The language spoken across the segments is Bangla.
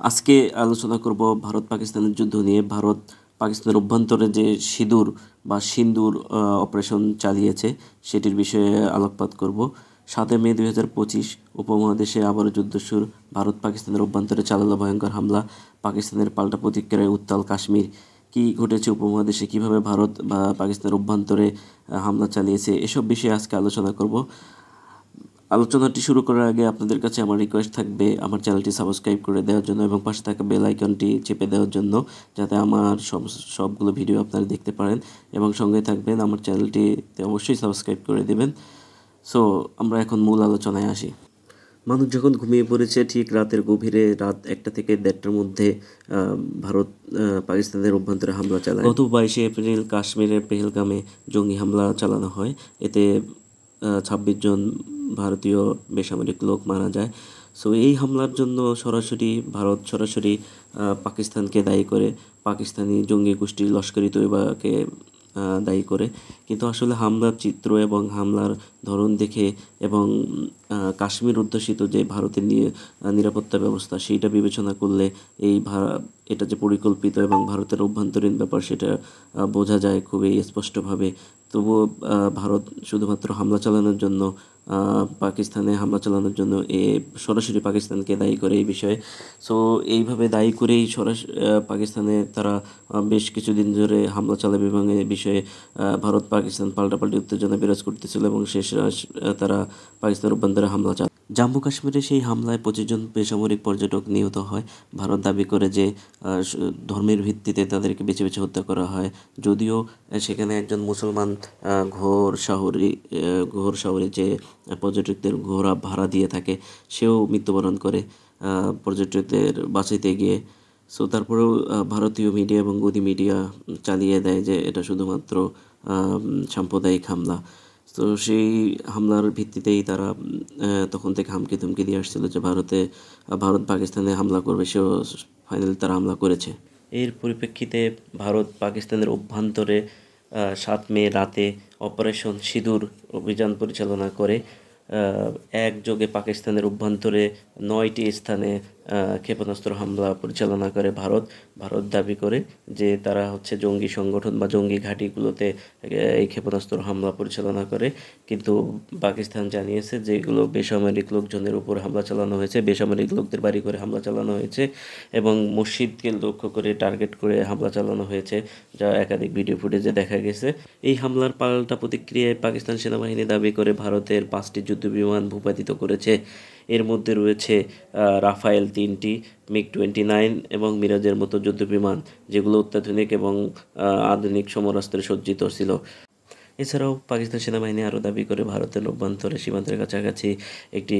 আজকে আলোচনা করব ভারত পাকিস্তানের যুদ্ধ নিয়ে। ভারত পাকিস্তানের অভ্যন্তরে যে সিন্দুর অপারেশন চালিয়েছে সেটির বিষয়ে আলোকপাত করব। 7 মে 2025 উপমহাদেশে আবারও যুদ্ধ শুরু। ভারত পাকিস্তানের অভ্যন্তরে চালালো ভয়ঙ্কর হামলা। পাকিস্তানের পাল্টা প্রতিক্রিয়ায় উত্তাল কাশ্মীর। কী ঘটেছে উপমহাদেশে, কীভাবে ভারত বা পাকিস্তানের অভ্যন্তরে হামলা চালিয়েছে, এসব বিষয়ে আজকে আলোচনা করব। আলোচনাটি শুরু করার আগে আপনাদের কাছে আমার রিকোয়েস্ট থাকবে আমার চ্যানেলটি সাবস্ক্রাইব করে দেওয়ার জন্য এবং পাশে থাকা বেল আইকনটি চেপে দেওয়ার জন্য, যাতে আমার সবগুলো ভিডিও আপনারা দেখতে পারেন এবং সঙ্গে থাকবেন। আমার চ্যানেলটিতে অবশ্যই সাবস্ক্রাইব করে দেবেন। সো আমরা এখন মূল আলোচনায় আসি। মানুষ যখন ঘুমিয়ে পড়েছে, ঠিক রাতের গভীরে রাত 1টা থেকে 1:30টার মধ্যে ভারত পাকিস্তানের অভ্যন্তরে হামলা চালায়। গত 22 এপ্রিল কাশ্মীরের পেহেলগামে জঙ্গি হামলা চালানো হয়। এতে 26 জন ভারতীয় বেসামরিক লোক মারা যায়। সো এই হামলার জন্য ভারত সরাসরি পাকিস্তানকে দায়ী করে, পাকিস্তানি জঙ্গি গোষ্ঠী লস্কর-ই তৈয়বাকে দায়ী করে। কিন্তু আসলে হামলার চিত্র এবং হামলার ধরন দেখে এবং কাশ্মীর অধ্যুষিত যে ভারতের নিরাপত্তা ব্যবস্থা, সেইটা বিবেচনা করলে এটা যে পরিকল্পিত এবং ভারতের অভ্যন্তরীণ ব্যাপার, সেটা বোঝা যায় খুবই স্পষ্টভাবে। তবুও ভারত শুধুমাত্র পাকিস্তানে হামলা চালানোর জন্য সরাসরি পাকিস্তানকে দায়ী করে এই বিষয়ে। সো এইভাবে দায়ী করেই পাকিস্তানে তারা বেশ কিছুদিন ধরে হামলা চালাবে এবং এই বিষয়ে ভারত পাকিস্তান পাল্টাপাল্টি উত্তেজনা বিরাজ করতেছিল এবং তারা পাকিস্তানের অভ্যন্তরে হামলা চালায়। জম্মু কাশ্মীরে সেই হামলায় 25 জন বেসামরিক পর্যটক নিহত হয়। ভারত দাবি করে যে ধর্মের ভিত্তিতে তাদেরকে বেছে বেছে হত্যা করা হয়। যদিও সেখানে একজন মুসলমান ঘোর শাওরি যে পর্যটকদের ঘোড়া ভাড়া দিয়ে থাকে, সেও মৃত্যুবরণ করে পর্যটকদের বাঁচাইতে গিয়ে। সো তারপরেও ভারতীয় মিডিয়া এবং গদি মিডিয়া চালিয়ে দেয় যে এটা শুধুমাত্র সাম্প্রদায়িক হামলা। তো সেই হামলার ভিত্তিতেই তারা তখন থেকে হামকি ধমকি দিয়ে আসছিল যে ভারত পাকিস্তানে হামলা করবে। সেও ফাইনালি তারা হামলা করেছে। এর পরিপ্রেক্ষিতে ভারত পাকিস্তানের অভ্যন্তরে 7 মে রাতে অপারেশন সিঁদুর অভিযান পরিচালনা করে। একযোগে পাকিস্তানের অভ্যন্তরে 9টি স্থানে ক্ষেপণাস্ত্র হামলা পরিচালনা করে ভারত দাবি করে যে তারা হচ্ছে জঙ্গি সংগঠন বা জঙ্গি ঘাঁটিগুলোতে এই ক্ষেপণাস্ত্র হামলা পরিচালনা করে। কিন্তু পাকিস্তান জানিয়েছে যে এগুলো বেসামরিক লোকজনের উপর হামলা চালানো হয়েছে, বেসামরিক লোকদের বাড়ি করে হামলা চালানো হয়েছে এবং মসজিদকে লক্ষ্য করে টার্গেট করে হামলা চালানো হয়েছে, যা একাধিক ভিডিও ফুটেজে দেখা গেছে। এই হামলার পাল্টা প্রতিক্রিয়ায় পাকিস্তান সেনাবাহিনী দাবি করে ভারতের 5টি যুদ্ধবিমান ভূপাতিত করেছে। এর মধ্যে রয়েছে রাফায়েল 3টি, MiG-29 এবং মিরাজের মতো যুদ্ধবিমান, যেগুলো অত্যাধুনিক এবং আধুনিক সমরাস্ত্রে সজ্জিত ছিল। এছাড়াও পাকিস্তান সেনাবাহিনী আরও দাবি করে ভারতের অভ্যন্তরে সীমান্তের কাছাকাছি একটি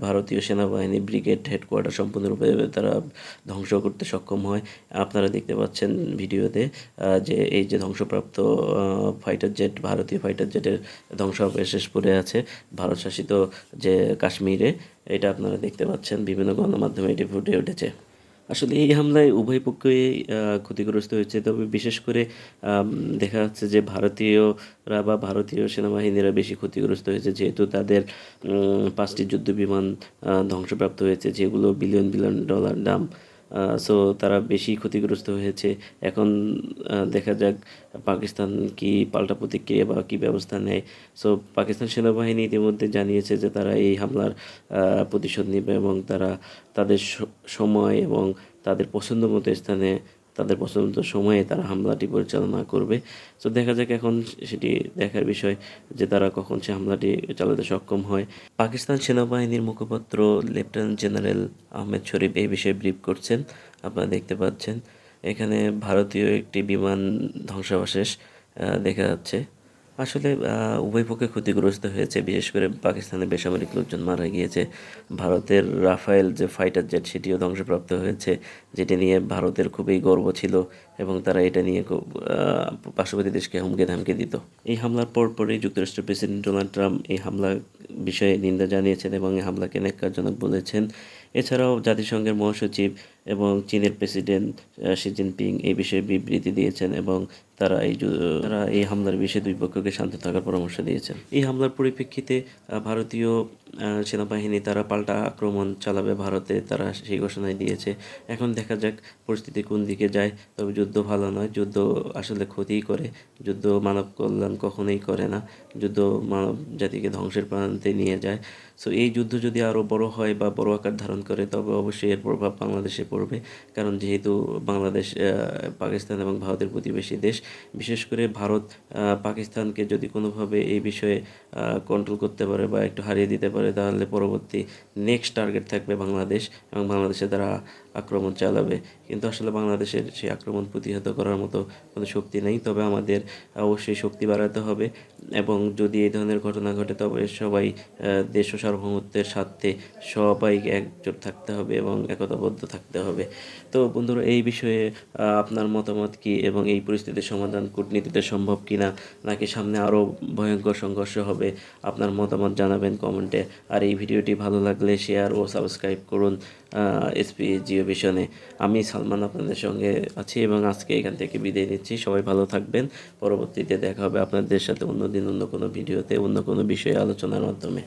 ভারতীয় সেনাবাহিনী ব্রিগেড হেডকোয়ার্টার সম্পূর্ণরূপে তারা ধ্বংস করতে সক্ষম হয়। আপনারা দেখতে পাচ্ছেন ভিডিওতে যে এই যে ধ্বংসপ্রাপ্ত ভারতীয় ফাইটার জেটের ধ্বংসাবশেষ পড়ে আছে ভারত শাসিত যে কাশ্মীরে। এটা আপনারা দেখতে পাচ্ছেন, বিভিন্ন গণমাধ্যমে এটি ফুটে উঠেছে। আসলে এই হামলায় উভয় পক্ষই ক্ষতিগ্রস্ত হয়েছে, তবে বিশেষ করে দেখা যাচ্ছে যে ভারতীয় সেনাবাহিনীরা বেশি ক্ষতিগ্রস্ত হয়েছে, যেহেতু তাদের 5টি যুদ্ধবিমান ধ্বংসপ্রাপ্ত হয়েছে, যেগুলো বিলিয়ন বিলিয়ন ডলার দাম। সো তারা বেশি ক্ষতিগ্রস্ত হয়েছে। এখন দেখা যাক পাকিস্তান কি পাল্টা প্রতিক্রিয়া বা কী ব্যবস্থা নেয়। সো পাকিস্তান সেনাবাহিনী ইতিমধ্যে জানিয়েছে যে তারা এই হামলার প্রতিশোধ নেবে এবং তারা তাদের সময় এবং তাদের পছন্দ মতো স্থানে, তাদের পছন্দ সময়ে তারা হামলাটি পরিচালনা করবে। তো দেখা যাক, এখন সেটি দেখার বিষয় যে তারা কখন সে হামলাটি চালাতে সক্ষম হয়। পাকিস্তান সেনাবাহিনীর মুখপাত্র লেফটেন্যান্ট জেনারেল আহমেদ শরীফ এই বিষয়ে ব্রিফ করছেন, আপনারা দেখতে পাচ্ছেন। এখানে ভারতীয় একটি বিমান ধ্বংসাবশেষ দেখা যাচ্ছে। আসলে উভয় পক্ষে ক্ষতিগ্রস্ত হয়েছে, বিশেষ করে পাকিস্তানের বেসামরিক লোকজন মারা গিয়েছে। ভারতের রাফায়েল যে ফাইটার জেট, সেটিও ধ্বংসপ্রাপ্ত হয়েছে, যেটি নিয়ে ভারতের খুবই গর্ব ছিল এবং তারা এটা নিয়ে খুব পার্শ্ববর্তী দেশকে হুমকি ধামকি দিত। এই হামলার পরপরই যুক্তরাষ্ট্রের প্রেসিডেন্ট ডোনাল্ড ট্রাম্প এই হামলার বিষয়ে নিন্দা জানিয়েছেন এবং এই হামলাকে ন্যাক্কারজনক বলেছেন। এছাড়াও জাতিসংঘের মহাসচিব এবং চীনের প্রেসিডেন্ট শি জিনপিং এই বিষয়ে বিবৃতি দিয়েছেন এবং তারা এই হামলার বিষয়ে দুই পক্ষকে শান্ত থাকার পরামর্শ দিয়েছেন। এই হামলার পরিপ্রেক্ষিতে ভারতীয় সেনাবাহিনী তারা পাল্টা আক্রমণ চালাবে ভারতে, তারা সেই ঘোষণাই দিয়েছে। এখন দেখা যাক পরিস্থিতি কোন দিকে যায়। তবে যুদ্ধ ভালো নয়, যুদ্ধ আসলে ক্ষতিই করে, যুদ্ধ মানব কল্যাণ কখনোই করে না, যুদ্ধ মানব জাতিকে ধ্বংসের প্রান্তে নিয়ে যায়। সো এই যুদ্ধ যদি আরও বড় হয় বা বড় আকার ধারণ করে তবে অবশ্যই এর প্রভাব বাংলাদেশে পড়বে, কারণ যেহেতু বাংলাদেশ পাকিস্তান এবং ভারতের প্রতিবেশী দেশ। বিশেষ করে ভারত পাকিস্তানকে যদি কোনোভাবে এই বিষয়ে কন্ট্রোল করতে পারে বা একটু হারিয়ে দিতে পারে, তাহলে পরবর্তী নেক্সট টার্গেট থাকবে বাংলাদেশ এবং বাংলাদেশে তারা আক্রমণ চালাবে। কিন্তু আসলে বাংলাদেশের সেই আক্রমণ প্রতিহত করার মতো কোনো শক্তি নেই। তবে আমাদের অবশ্যই শক্তি বাড়াতে হবে এবং যদি এই ধরনের ঘটনা ঘটে তবে সবাই দেশ ও সার্বভৌমত্বের স্বার্থে সবাই একজোট থাকতে হবে এবং একতাবদ্ধ থাকতে হবে। তো বন্ধুরা, এই বিষয়ে আপনার মতামত কি এবং এই পরিস্থিতির সমাধান কূটনীতিতে সম্ভব কিনা, নাকি সামনে আরও ভয়ঙ্কর সংঘর্ষ হবে, আপনার মতামত জানাবেন কমেন্টে। আর এই ভিডিওটি ভালো লাগলে শেয়ার ও সাবস্ক্রাইব করুন এসপি জিও ভিশনে। আমি সালমান আপনাদের সঙ্গে আছি এবং আজকে এখান থেকে বিদায় নিচ্ছি। সবাই ভালো থাকবেন। পরবর্তীতে দেখা হবে আপনাদের সাথে অন্য দিন অন্য কোনো ভিডিওতে অন্য কোনো বিষয়ে আলোচনার মাধ্যমে।